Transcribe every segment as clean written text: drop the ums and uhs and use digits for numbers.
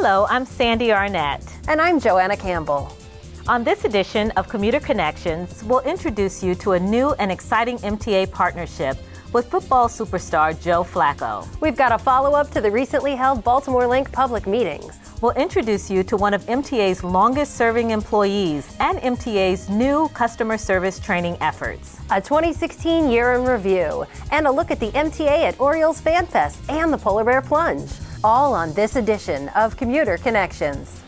Hello, I'm Sandy Arnett. And I'm Joanna Campbell. On this edition of Commuter Connections, we'll introduce you to a new and exciting MTA partnership with football superstar Joe Flacco. We've got a follow-up to the recently held Baltimore Link public meetings. We'll introduce you to one of MTA's longest-serving employees and MTA's new customer service training efforts. A 2016 year in review, and a look at the MTA at Orioles Fan Fest and the Polar Bear Plunge. All on this edition of Commuter Connections.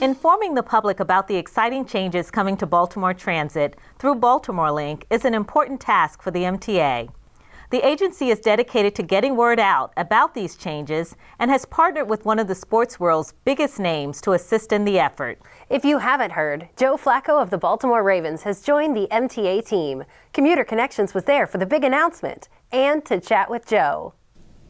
Informing the public about the exciting changes coming to Baltimore Transit through Baltimore Link is an important task for the MTA. The agency is dedicated to getting word out about these changes and has partnered with one of the sports world's biggest names to assist in the effort. If you haven't heard, Joe Flacco of the Baltimore Ravens has joined the MTA team. Commuter Connections was there for the big announcement and to chat with Joe.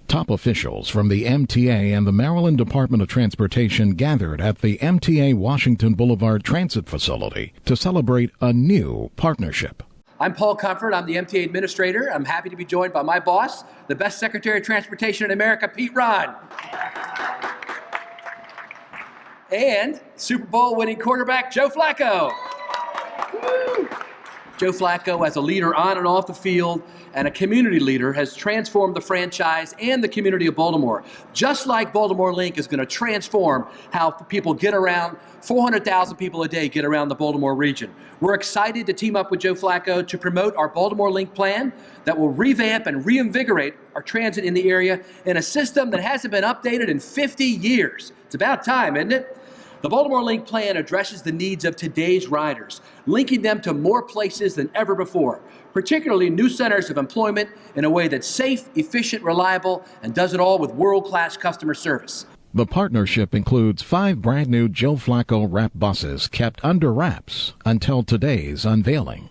Top officials from the MTA and the Maryland Department of Transportation gathered at the MTA Washington Boulevard Transit Facility to celebrate a new partnership. I'm Paul Comfort. I'm the MTA administrator. I'm happy to be joined by my boss, the best Secretary of Transportation in America, Pete Ron. And Super Bowl winning quarterback, Joe Flacco. Woo! Joe Flacco, as a leader on and off the field and a community leader, has transformed the franchise and the community of Baltimore. Just like Baltimore Link is going to transform how people get around. 400,000 people a day get around the Baltimore region. We're excited to team up with Joe Flacco to promote our Baltimore Link plan that will revamp and reinvigorate our transit in the area in a system that hasn't been updated in 50 years. It's about time, isn't it? The Baltimore Link plan addresses the needs of today's riders, linking them to more places than ever before, particularly new centers of employment in a way that's safe, efficient, reliable, and does it all with world-class customer service. The partnership includes 5 brand new Joe Flacco wrap buses kept under wraps until today's unveiling.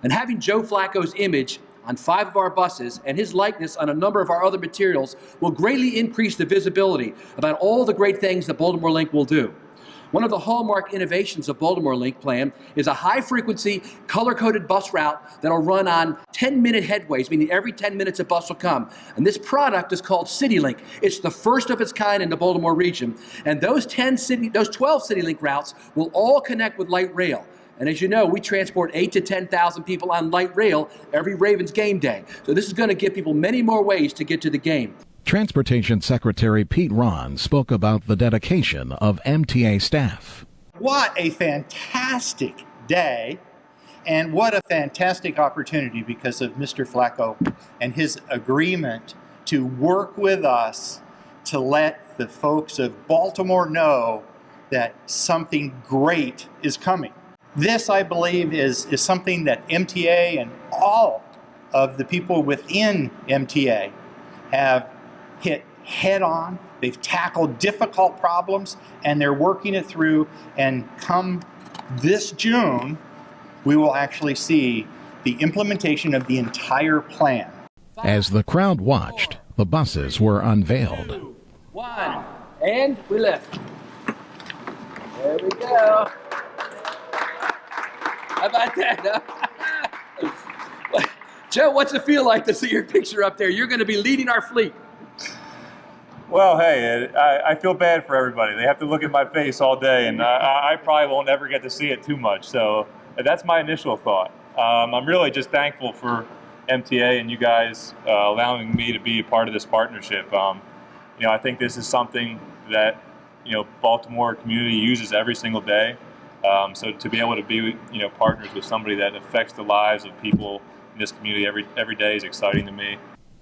And having Joe Flacco's image on 5 of our buses and his likeness on a number of our other materials will greatly increase the visibility about all the great things that Baltimore Link will do. One of the hallmark innovations of Baltimore Link plan is a high-frequency, color-coded bus route that'll run on 10-minute headways, meaning every 10 minutes a bus will come. And this product is called CityLink. It's the first of its kind in the Baltimore region. And those 12 CityLink routes will all connect with light rail. And as you know, we transport 8,000 to 10,000 people on light rail every Ravens game day. So this is going to give people many more ways to get to the game. Transportation Secretary Pete Ron spoke about the dedication of MTA staff. What a fantastic day, and what a fantastic opportunity because of Mr. Flacco and his agreement to work with us to let the folks of Baltimore know that something great is coming. This, I believe, is something that MTA and all of the people within MTA have hit head on. They've tackled difficult problems and they're working it through, and come this June we will actually see the implementation of the entire plan. As the crowd watched, the buses were unveiled. 2, 1, and we lift. There we go. How about that? Huh? Joe, what's it feel like to see your picture up there? You're going to be leading our fleet. Well, hey, I feel bad for everybody. They have to look at my face all day, and I probably won't ever get to see it too much. So that's my initial thought. I'm really just thankful for MTA and you guys allowing me to be a part of this partnership. I think this is something that Baltimore community uses every single day. So to be able to be partners with somebody that affects the lives of people in this community every day is exciting to me.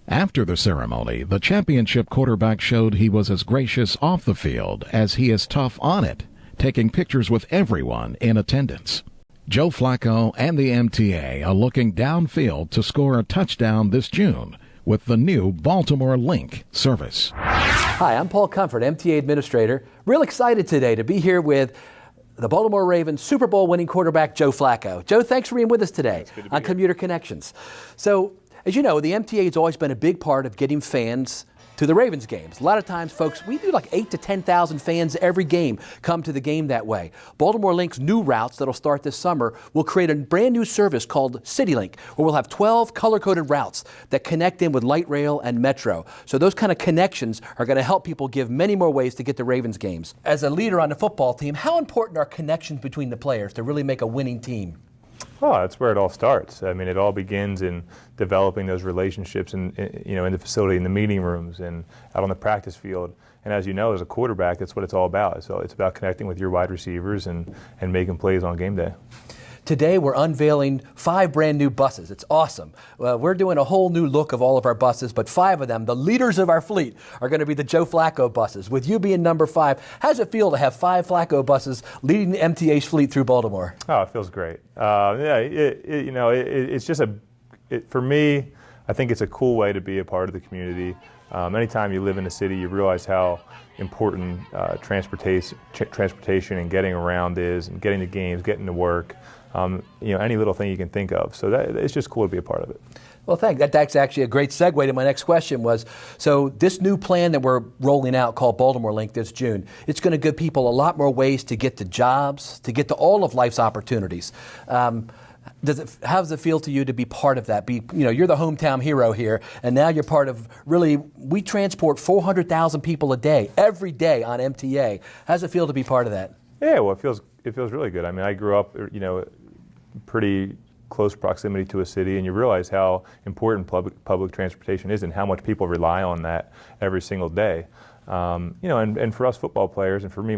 After the ceremony, the championship quarterback showed he was as gracious off the field as he is tough on it, taking pictures with everyone in attendance. Joe Flacco and the MTA are looking downfield to score a touchdown this June with the new Baltimore Link service. Hi, I'm Paul Comfort, MTA Administrator. Real excited today to be here with the Baltimore Ravens Super Bowl winning quarterback Joe Flacco. Joe, thanks for being with us today on Commuter Connections. So As you know, the MTA has always been a big part of getting fans to the Ravens games. A lot of times, folks, we do like 8,000 to 10,000 fans every game come to the game that way. Baltimore Link's new routes that'll start this summer will create a brand new service called CityLink, where we'll have 12 color-coded routes that connect in with light rail and metro. So those kind of connections are going to help people give many more ways to get to Ravens games. As a leader on the football team, how important are connections between the players to really make a winning team? Oh, that's where it all starts. I mean, it all begins in developing those relationships in the facility, in the meeting rooms, and out on the practice field. And as you know, as a quarterback, that's what it's all about. So it's about connecting with your wide receivers and making plays on game day. Today, we're unveiling 5 brand new buses. It's awesome. We're doing a whole new look of all of our buses, but 5 of them, the leaders of our fleet, are going to be the Joe Flacco buses. With you being number 5, how does it feel to have 5 Flacco buses leading the MTA's fleet through Baltimore? Oh, it feels great. It's just for me, I think it's a cool way to be a part of the community. Anytime you live in a city, you realize how important transportation and getting around is, and getting to games, getting to work. Any little thing you can think of. So it's just cool to be a part of it. Well, thanks. That's actually a great segue to my next question was, so this new plan that we're rolling out called Baltimore Link this June, it's going to give people a lot more ways to get to jobs, to get to all of life's opportunities. How does it feel to you to be part of that? You're the hometown hero here, and now you're part of, really, we transport 400,000 people a day, every day on MTA. How does it feel to be part of that? Yeah, well, it feels really good. I mean, I grew up, pretty close proximity to a city, and you realize how important public transportation is and how much people rely on that every single day. And for us football players, and for me,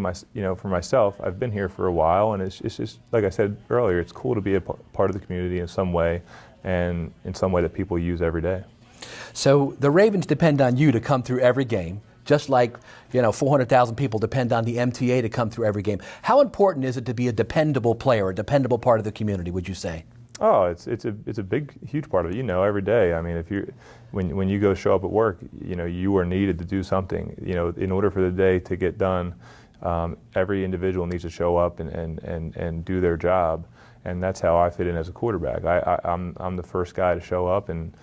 for myself, I've been here for a while, and it's just, like I said earlier, it's cool to be a part of the community in some way, and in some way that people use every day. So the Ravens depend on you to come through every game, just like 400,000 people depend on the MTA to come through every game. How important is it to be a dependable player, a dependable part of the community, would you say? Oh, it's a big, huge part of it. Every day. I mean, when you go show up at work, you are needed to do something. In order for the day to get done, every individual needs to show up and do their job, and that's how I fit in as a quarterback. I'm the first guy to show up and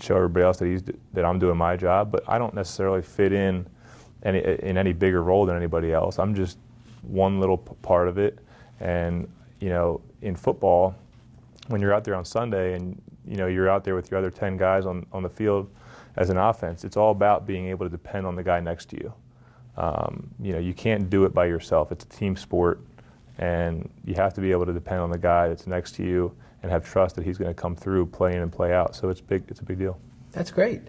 show everybody else that I'm doing my job, but I don't necessarily fit in any bigger role than anybody else. I'm just one little part of it, and in football, when you're out there on Sunday and you're out there with your other 10 guys on the field as an offense, it's all about being able to depend on the guy next to you. You can't do it by yourself. It's a team sport, and you have to be able to depend on the guy that's next to you and have trust that he's going to come through, play in and play out. So it's a big deal. That's great.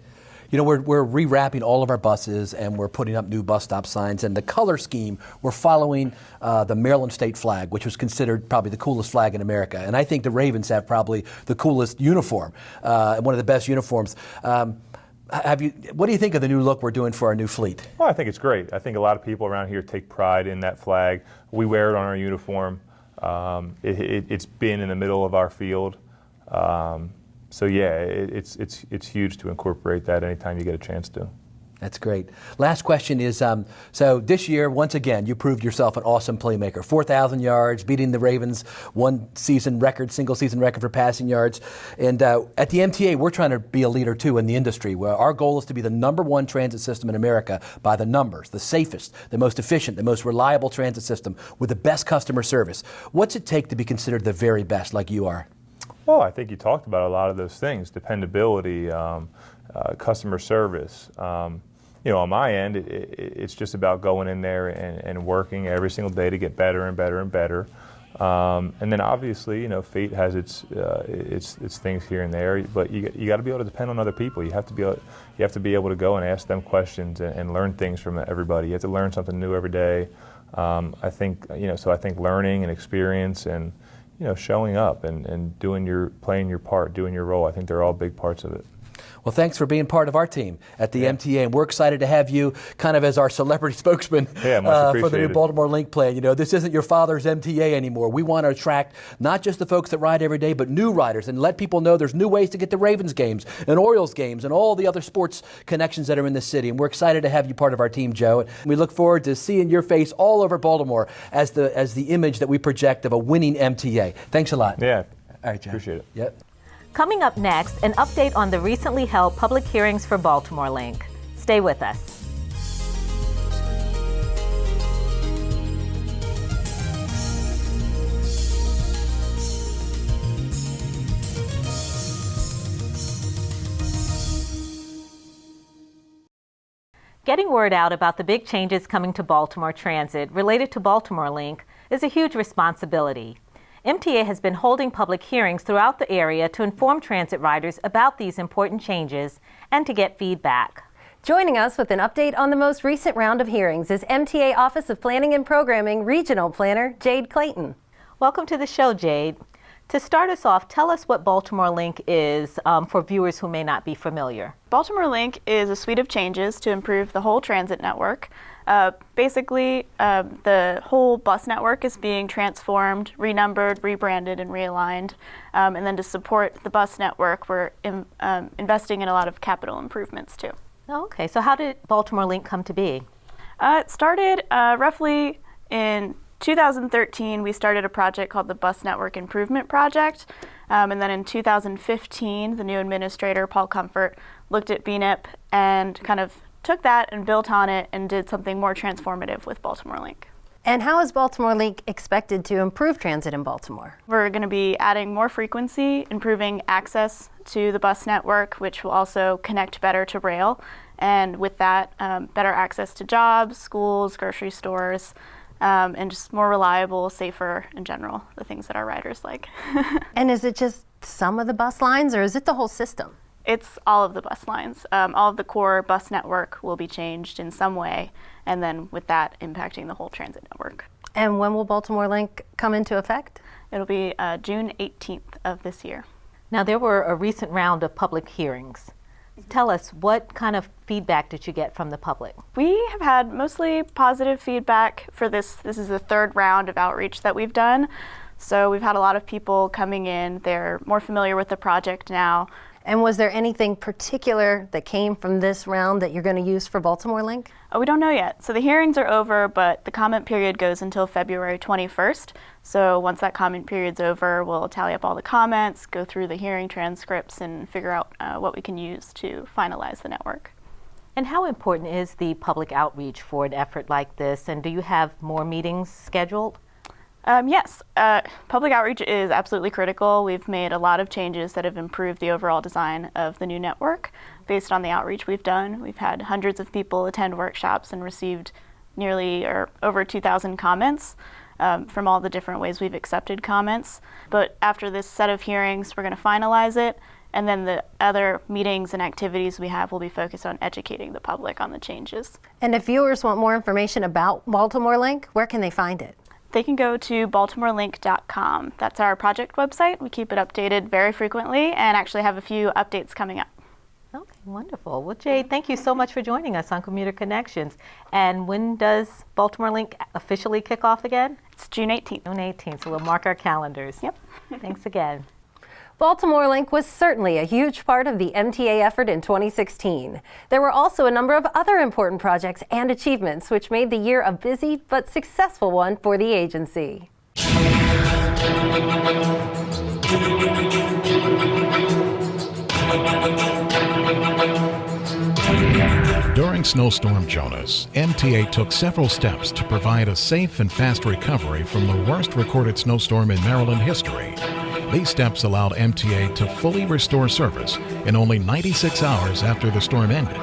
We're rewrapping all of our buses, and we're putting up new bus stop signs. And the color scheme, we're following the Maryland state flag, which was considered probably the coolest flag in America. And I think the Ravens have probably the coolest uniform, one of the best uniforms. What do you think of the new look we're doing for our new fleet? Well, I think it's great. I think a lot of people around here take pride in that flag. We wear it on our uniform. It's been in the middle of our field. So yeah, it's huge to incorporate that anytime you get a chance to. That's great. Last question is, so this year, once again, you proved yourself an awesome playmaker. 4,000 yards, beating the Ravens, single season record for passing yards. And at the MTA, we're trying to be a leader too in the industry. Where our goal is to be the #1 transit system in America by the numbers, the safest, the most efficient, the most reliable transit system with the best customer service. What's it take to be considered the very best like you are? Well, I think you talked about a lot of those things: dependability, customer service. On my end, it's just about going in there and working every single day to get better and better and better. And then obviously, fate has its things here and there, but you got to be able to depend on other people. You have to be able to go and ask them questions and learn things from everybody. You have to learn something new every day. I think learning and experience and showing up and playing your part, doing your role. I think they're all big parts of it. Well, thanks for being part of our team at the MTA, and we're excited to have you kind of as our celebrity spokesman for the new Baltimore Link plan. This isn't your father's MTA anymore. We want to attract not just the folks that ride every day, but new riders, and let people know there's new ways to get to Ravens games and Orioles games and all the other sports connections that are in the city. And we're excited to have you part of our team, Joe. We look forward to seeing your face all over Baltimore as the image that we project of a winning MTA. Thanks a lot. Yeah. All right, Joe. Appreciate it. Yep. Coming up next, an update on the recently held public hearings for Baltimore Link. Stay with us. Getting word out about the big changes coming to Baltimore Transit related to Baltimore Link is a huge responsibility. MTA has been holding public hearings throughout the area to inform transit riders about these important changes and to get feedback. Joining us with an update on the most recent round of hearings is MTA Office of Planning and Programming Regional Planner Jade Clayton. Welcome to the show, Jade. To start us off, tell us what Baltimore Link is for viewers who may not be familiar. Baltimore Link is a suite of changes to improve the whole transit network. Basically, the whole bus network is being transformed, renumbered, rebranded, and realigned. And then to support the bus network, we're investing in a lot of capital improvements too. Okay, so how did Baltimore Link come to be? It started roughly in 2013. We started a project called the Bus Network Improvement Project. And then in 2015, the new administrator, Paul Comfort, looked at BNIP and kind of took that and built on it and did something more transformative with Baltimore Link. And how is Baltimore Link expected to improve transit in Baltimore? We're going to be adding more frequency, improving access to the bus network, which will also connect better to rail. And with that, better access to jobs, schools, grocery stores, and just more reliable, safer in general, the things that our riders like. And is it just some of the bus lines or is it the whole system? It's all of the bus lines. All of the core bus network will be changed in some way, and then with that impacting the whole transit network. And when will Baltimore Link come into effect? It'll be June 18th of this year. Now, there were a recent round of public hearings. Tell us, what kind of feedback did you get from the public? We have had mostly positive feedback for this. This is the third round of outreach that we've done. So we've had a lot of people coming in. They're more familiar with the project now. And was there anything particular that came from this round that you're going to use for Baltimore Link? We don't know yet. So the hearings are over, but the comment period goes until February 21st. So once that comment period's over, we'll tally up all the comments, go through the hearing transcripts, and figure out what we can use to finalize the network. And how important is the public outreach for an effort like this? And do you have more meetings scheduled? Yes, public outreach is absolutely critical. We've made a lot of changes that have improved the overall design of the new network based on the outreach we've done. We've had hundreds of people attend workshops and received nearly or over 2,000 comments from all the different ways we've accepted comments. But after this set of hearings, we're going to finalize it, and then the other meetings and activities we have will be focused on educating the public on the changes. And if viewers want more information about Baltimore Link, where can they find it? They can go to baltimorelink.com. That's our project website. We keep it updated very frequently and actually have a few updates coming up. Okay, wonderful. Well, Jade, thank you so much for joining us on Commuter Connections. And when does Baltimore Link officially kick off again? It's June 18th. June 18th, so we'll mark our calendars. Yep. Thanks again. Baltimore Link was certainly a huge part of the MTA effort in 2016. There were also a number of other important projects and achievements which made the year a busy but successful one for the agency. During Snowstorm Jonas, MTA took several steps to provide a safe and fast recovery from the worst recorded snowstorm in Maryland history. These steps allowed MTA to fully restore service in only 96 hours after the storm ended.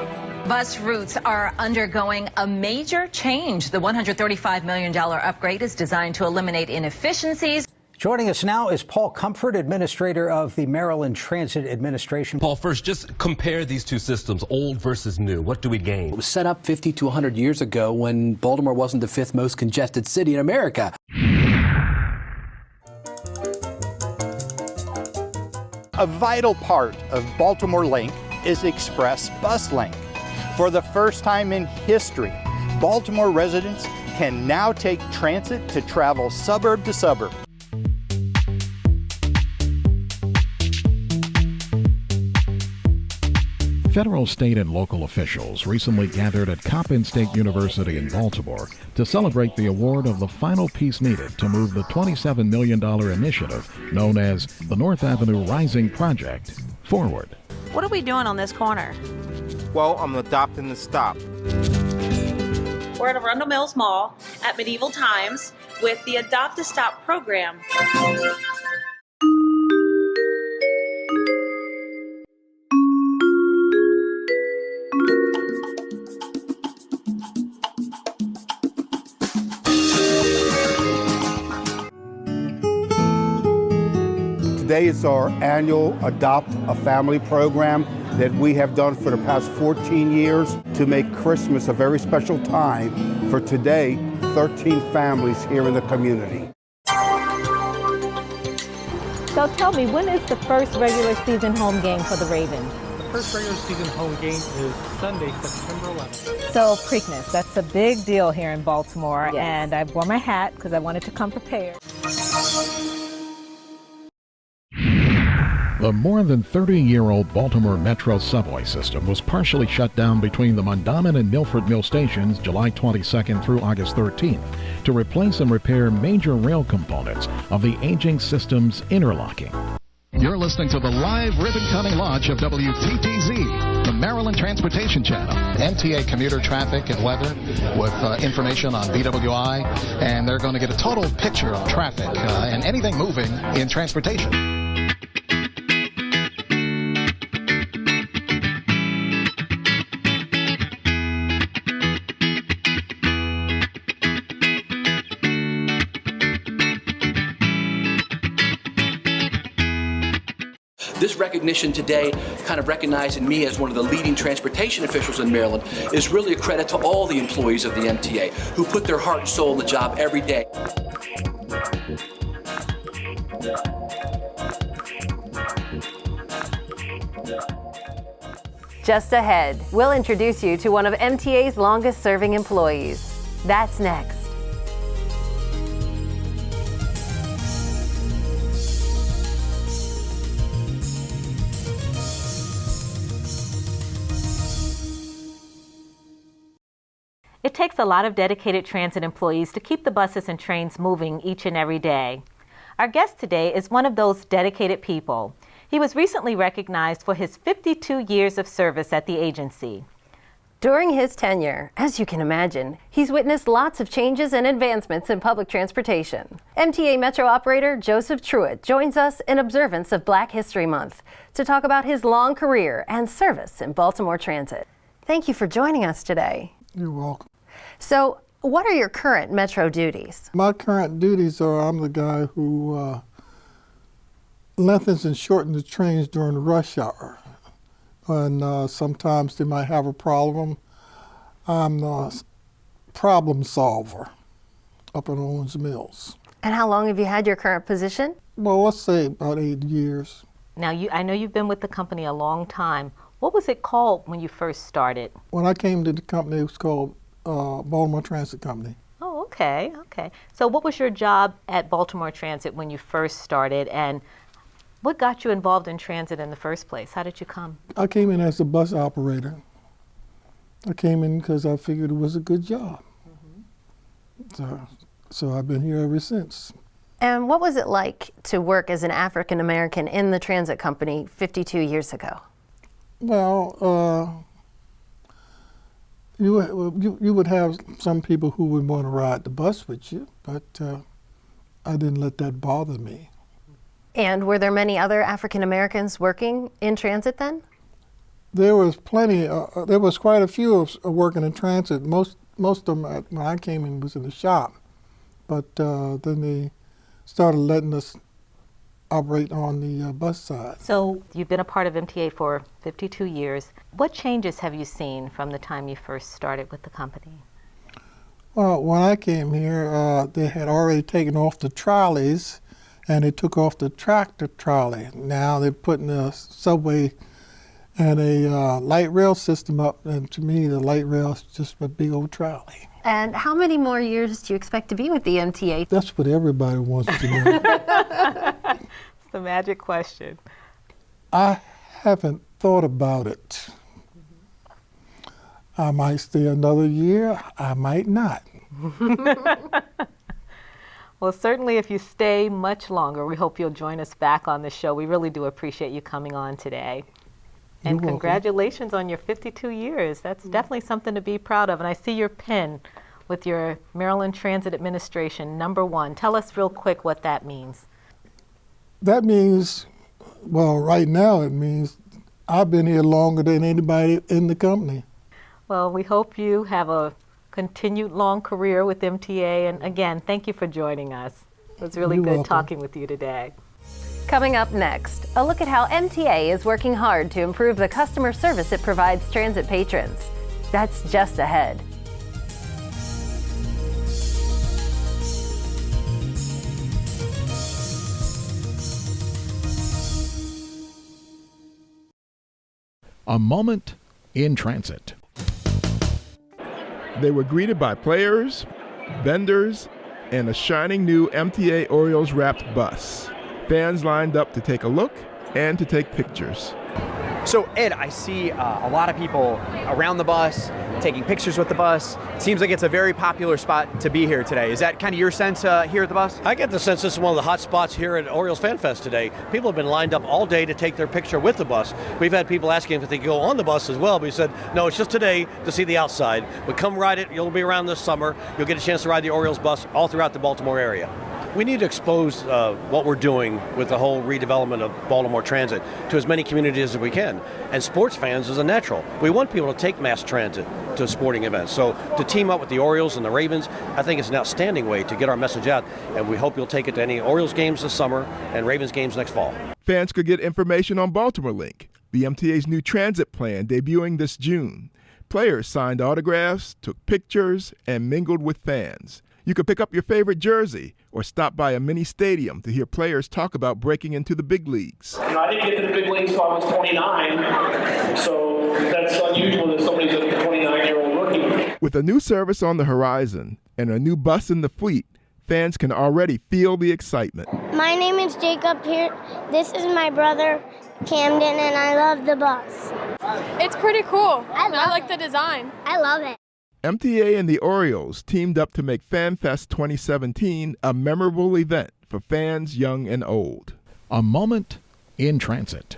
Bus routes are undergoing a major change. The $135 million upgrade is designed to eliminate inefficiencies. Joining us now is Paul Comfort, administrator of the Maryland Transit Administration. Paul, first, just compare these two systems, old versus new. What do we gain? It was set up 50 to 100 years ago when Baltimore wasn't the fifth most congested city in America. A vital part of Baltimore Link is Express Bus Link. For the first time in history, Baltimore residents can now take transit to travel suburb to suburb. Federal, state, and local officials recently gathered at Coppin State University in Baltimore to celebrate the award of the final piece needed to move the $27 million initiative known as the North Avenue Rising Project forward. What are we doing on this corner? Well, I'm adopting the stop. We're at Arundel Mills Mall at Medieval Times with the Adopt a Stop program. Today is our annual Adopt a Family program that we have done for the past 14 years to make Christmas a very special time for today, 13 families here in the community. So tell me, when is the first regular season home game for the Ravens? The first regular season home game is Sunday, September 11th. So Preakness, that's a big deal here in Baltimore, Yes. and I wore my hat because I wanted to come prepared. The more than 30-year-old Baltimore Metro subway system was partially shut down between the Mondawmin and Milford Mill stations July 22nd through August 13th to replace and repair major rail components of the aging system's interlocking. You're listening to the live ribbon-cutting launch of WTTZ, the Maryland Transportation Channel. MTA commuter traffic and weather with information on BWI, and they're going to get a total picture of traffic and anything moving in transportation. This recognition today, kind of recognizing me as one of the leading transportation officials in Maryland, is really a credit to all the employees of the MTA who put their heart and soul in the job every day. Just ahead, we'll introduce you to one of MTA's longest-serving employees. That's next. It takes a lot of dedicated transit employees to keep the buses and trains moving each and every day. Our guest today is one of those dedicated people. He was recently recognized for his 52 years of service at the agency. During his tenure, as you can imagine, he's witnessed lots of changes and advancements in public transportation. MTA Metro operator Joseph Truitt joins us in observance of Black History Month to talk about his long career and service in Baltimore Transit. Thank you for joining us today. You're welcome. So, what are your current Metro duties? My current duties are I'm the guy who lengthens and shortens the trains during the rush hour. And sometimes they might have a problem. I'm the problem solver up in Owens Mills. And how long have you had your current position? Well, let's say about 8 years. Now, I know you've been with the company a long time. What was it called when you first started? When I came to the company, it was called Baltimore Transit Company. Oh, okay. So what was your job at Baltimore Transit when you first started, and what got you involved in transit in the first place? How did you come? I came in as a bus operator. I came in because I figured it was a good job. Mm-hmm. So I've been here ever since. And what was it like to work as an African American in the transit company 52 years ago? Well, you would have some people who would want to ride the bus with you, but I didn't let that bother me. And were there many other African Americans working in transit then? There was plenty. There was quite a few of working in transit. Most of them, when I came in, was in the shop, but then they started letting us operate on the bus side. So you've been a part of MTA for 52 years. What changes have you seen from the time you first started with the company? Well, when I came here, they had already taken off the trolleys, and they took off the tractor trolley. Now they're putting a subway and a light rail system up, and to me, the light rail is just a big old trolley. And how many more years do you expect to be with the MTA? That's what everybody wants to know. It's the magic question. I haven't thought about it, I might stay another year, I might not. Well, certainly if you stay much longer, we hope you'll join us back on the show. We really do appreciate you coming on today. And You're welcome. congratulations on your 52 years. That's definitely something to be proud of. And I see your pin with your Maryland Transit Administration, #1. Tell us real quick what that means. That means, well, right now it means I've been here longer than anybody in the company. Well, we hope you have a continued long career with MTA. And again, thank you for joining us. It was really You're good welcome. talking with you today. Coming up next, a look at how MTA is working hard to improve the customer service it provides transit patrons. That's just ahead. A moment in transit. They were greeted by players, vendors, and a shining new MTA Orioles wrapped bus. Fans lined up to take a look and to take pictures. So Ed, I see a lot of people around the bus, taking pictures with the bus. It seems like it's a very popular spot to be here today. Is that kind of your sense here at the bus? I get the sense this is one of the hot spots here at Orioles Fan Fest today. People have been lined up all day to take their picture with the bus. We've had people asking if they could go on the bus as well, but we said, no, it's just today to see the outside. But come ride it. You'll be around this summer. You'll get a chance to ride the Orioles bus all throughout the Baltimore area. We need to expose what we're doing with the whole redevelopment of Baltimore Transit to as many communities as we can. And sports fans is a natural. We want people to take mass transit to sporting events. So to team up with the Orioles and the Ravens, I think it's an outstanding way to get our message out. And we hope you'll take it to any Orioles games this summer and Ravens games next fall. Fans could get information on Baltimore Link, the MTA's new transit plan debuting this June. Players signed autographs, took pictures, and mingled with fans. You could pick up your favorite jersey or stop by a mini stadium to hear players talk about breaking into the big leagues. You know, I didn't get to the big leagues until I was 29, so that's unusual that somebody's a 29-year-old rookie. With a new service on the horizon and a new bus in the fleet, fans can already feel the excitement. My name is Jacob here. This is my brother, Camden, and I love the bus. It's pretty cool. I like the design. I love it. MTA and the Orioles teamed up to make FanFest 2017 a memorable event for fans young and old. A moment in transit.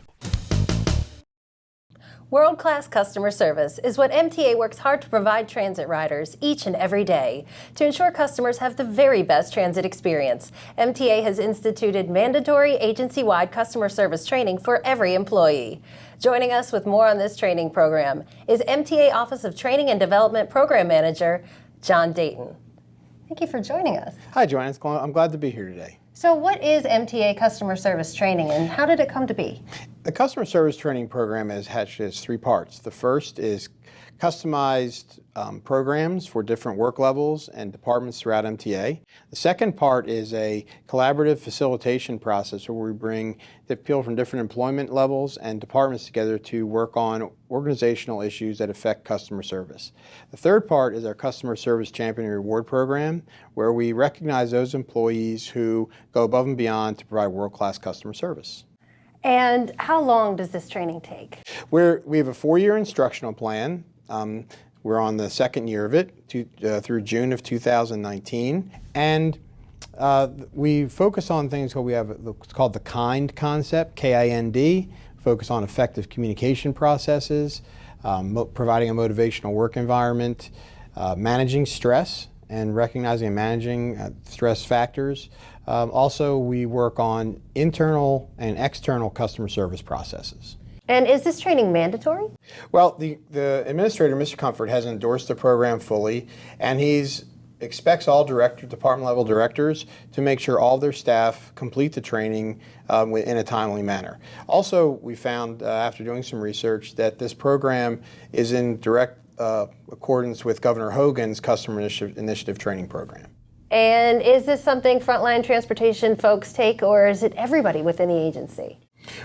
World-class customer service is what MTA works hard to provide transit riders each and every day. To ensure customers have the very best transit experience, MTA has instituted mandatory agency-wide customer service training for every employee. Joining us with more on this training program is MTA Office of Training and Development Program Manager, John Dayton. Thank you for joining us. Hi, Joanne. I'm glad to be here today. So what is MTA customer service training and how did it come to be? The customer service training program has 3 parts. The first is customized programs for different work levels and departments throughout MTA. The second part is a collaborative facilitation process where we bring the people from different employment levels and departments together to work on organizational issues that affect customer service. The third part is our customer service champion reward program, where we recognize those employees who go above and beyond to provide world-class customer service. And how long does this training take? We have a 4-year instructional plan. We're on the 2nd year of it through June of 2019. And we focus on things we have what's called the KIND concept, K-I-N-D, focus on effective communication processes, providing a motivational work environment, managing stress and recognizing and managing stress factors. Also, we work on internal and external customer service processes. And is this training mandatory? Well, the administrator, Mr. Comfort, has endorsed the program fully, and he expects all department level directors to make sure all their staff complete the training in a timely manner. Also, we found after doing some research that this program is in direct accordance with Governor Hogan's Customer Initiative Training Program. And is this something frontline transportation folks take, or is it everybody within the agency?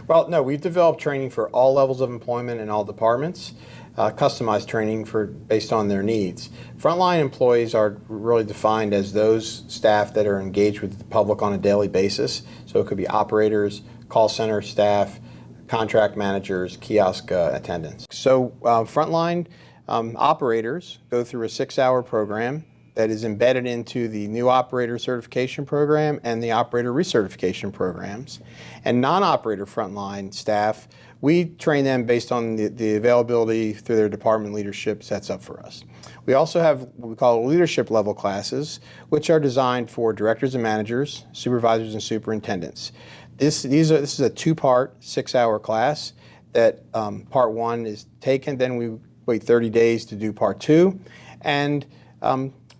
Well, no, we've developed training for all levels of employment in all departments, customized training based on their needs. Frontline employees are really defined as those staff that are engaged with the public on a daily basis. So it could be operators, call center staff, contract managers, kiosk attendants. So frontline Operators go through a 6-hour program that is embedded into the new operator certification program and the operator recertification programs. And non-operator frontline staff, we train them based on the availability through their department leadership sets up for us. We also have what we call leadership level classes, which are designed for directors and managers, supervisors and superintendents. This is a 2-part 6-hour class that part 1 is taken, then we wait 30 days to do part 2. And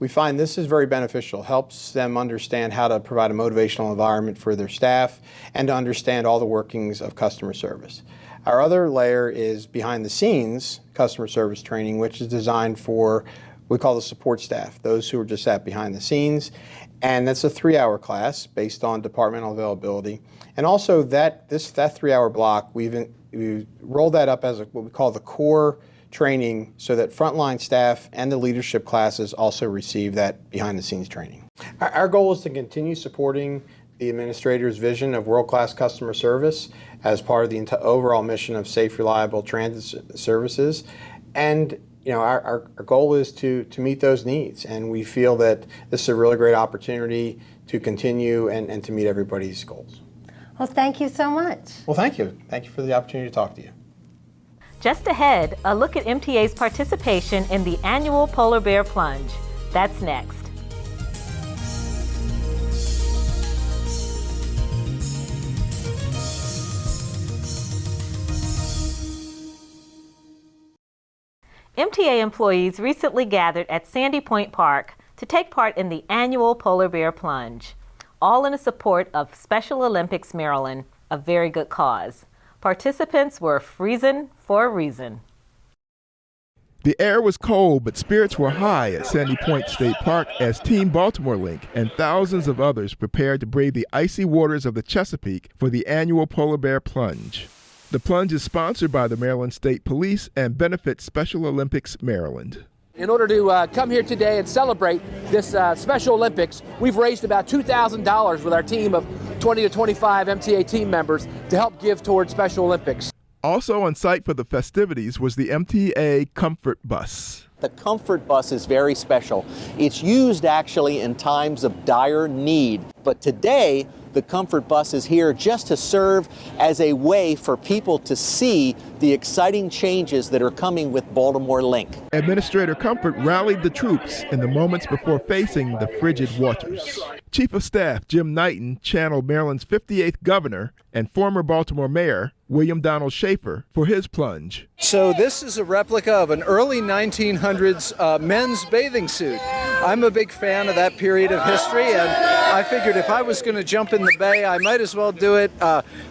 we find this is very beneficial, helps them understand how to provide a motivational environment for their staff and to understand all the workings of customer service. Our other layer is behind the scenes customer service training, which is designed for what we call the support staff, those who are just at behind the scenes. And that's a 3-hour class based on departmental availability. And also that 3-hour block, we rolled that up as what we call the core training so that frontline staff and the leadership classes also receive that behind the scenes training. Our goal is to continue supporting the administrator's vision of world-class customer service as part of the overall mission of safe, reliable transit services. And our goal is to meet those needs. And we feel that this is a really great opportunity to continue and to meet everybody's goals. Well, thank you so much. Well, thank you. Thank you for the opportunity to talk to you. Just ahead, a look at MTA's participation in the annual Polar Bear Plunge. That's next. MTA employees recently gathered at Sandy Point Park to take part in the annual Polar Bear Plunge, all in support of Special Olympics Maryland, a very good cause. Participants were freezing for a reason. The air was cold, but spirits were high at Sandy Point State Park as Team Baltimore Link and thousands of others prepared to brave the icy waters of the Chesapeake for the annual Polar Bear Plunge. The plunge is sponsored by the Maryland State Police and benefits Special Olympics Maryland. In order to come here today and celebrate this Special Olympics, we've raised about $2,000 with our team of 20 to 25 MTA team members to help give towards Special Olympics. Also on site for the festivities was the MTA Comfort Bus. The Comfort Bus is very special. It's used actually in times of dire need, but today the Comfort Bus is here just to serve as a way for people to see the exciting changes that are coming with Baltimore Link. Administrator Comfort rallied the troops in the moments before facing the frigid waters. Chief of Staff Jim Knighton channeled Maryland's 58th governor and former Baltimore mayor William Donald Schaefer for his plunge. So this is a replica of an early 1900s men's bathing suit. I'm a big fan of that period of history, and I figured if I was going to jump in the bay, I might as well do it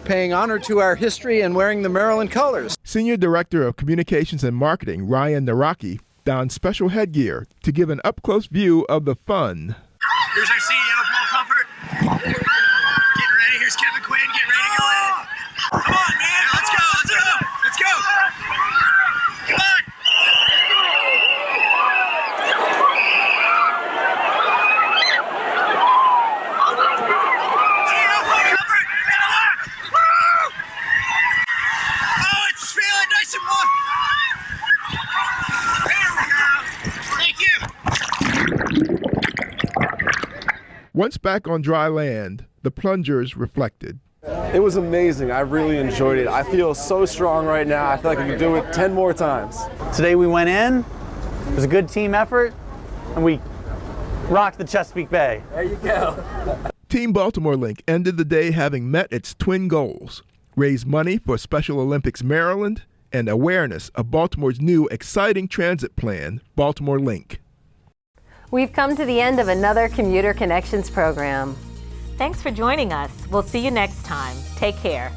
paying honor to our history and wearing the Maryland colors. Senior Director of Communications and Marketing Ryan Naraki donned special headgear to give an up-close view of the fun. Here's our CEO, Paul Comfort. Getting ready. Here's Kevin Quinn. Get ready to go in. Come on, man. Yeah, let's go. Let's go. Let's go. Come on. CEO, Paul Comfort. And a lock. Woo! Oh, it's feeling nice and warm. There we go. Thank you. Once back on dry land, the plungers reflected. It was amazing. I really enjoyed it. I feel so strong right now. I feel like I could do it 10 more times. Today we went in, it was a good team effort, and we rocked the Chesapeake Bay. There you go. Team Baltimore Link ended the day having met its twin goals: raise money for Special Olympics Maryland and awareness of Baltimore's new exciting transit plan, Baltimore Link. We've come to the end of another Commuter Connections program. Thanks for joining us. We'll see you next time. Take care.